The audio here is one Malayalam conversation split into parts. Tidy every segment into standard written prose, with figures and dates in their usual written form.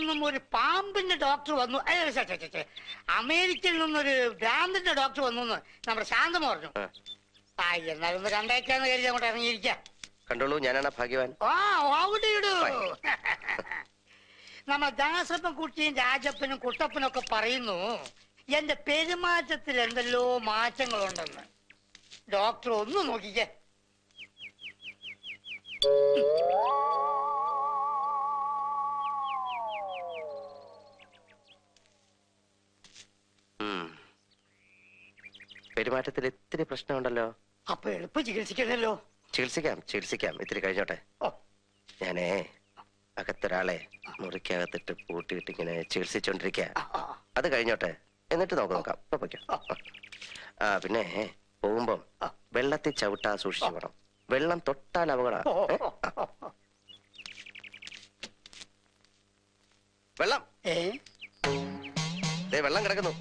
നിന്നും ഒരു പാമ്പിന്റെ ഡോക്ടർ വന്നു. അമേരിക്കയിൽ നിന്നൊരു ഭ്രാന്തിന്റെ ഡോക്ടർ വന്നു എന്ന് നമ്മുടെ ശാന്തം പറഞ്ഞു. എന്നാലൊന്ന് കണ്ടേക്കാന്ന് കരുതി അങ്ങോട്ട് ഇറങ്ങിയിരിക്കാം. കണ്ടോളൂ, ഞാനാണ് ഭാഗ്യവാൻ. നമ്മ ദാസപ്പൻ കുട്ടിയും രാജപ്പനും കുട്ടപ്പനും ഒക്കെ പറയുന്നു എന്റെ പെരുമാറ്റത്തിൽ എന്തെല്ലോ മാറ്റങ്ങളുണ്ടെന്ന്. ഡോക്ടർ ഒന്ന് നോക്കിക്കേ. പെരുമാറ്റത്തിൽ ഇത്തിരി പ്രശ്നമുണ്ടല്ലോ. അപ്പൊ എളുപ്പം ചികിത്സിക്കണല്ലോ. ചികിത്സിക്കാം. ഇത്തിരി കഴിഞ്ഞോട്ടെ. ഞാനേ അകത്തൊരാളെ മുറിക്കകത്തിട്ട് പൂട്ടിയിട്ട് ഇങ്ങനെ ചികിത്സിച്ചോണ്ടിരിക്ക. അത് കഴിഞ്ഞോട്ടെ, എന്നിട്ട് നോക്കാം. പിന്നെ പോകുമ്പം വെള്ളത്തിൽ ചവിട്ടാ സൂക്ഷിച്ചു വേണം. വെള്ളം തൊട്ടാൽ അപകടം. വെള്ളം വെള്ളം കിടക്കുന്നു.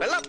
വെള്ളം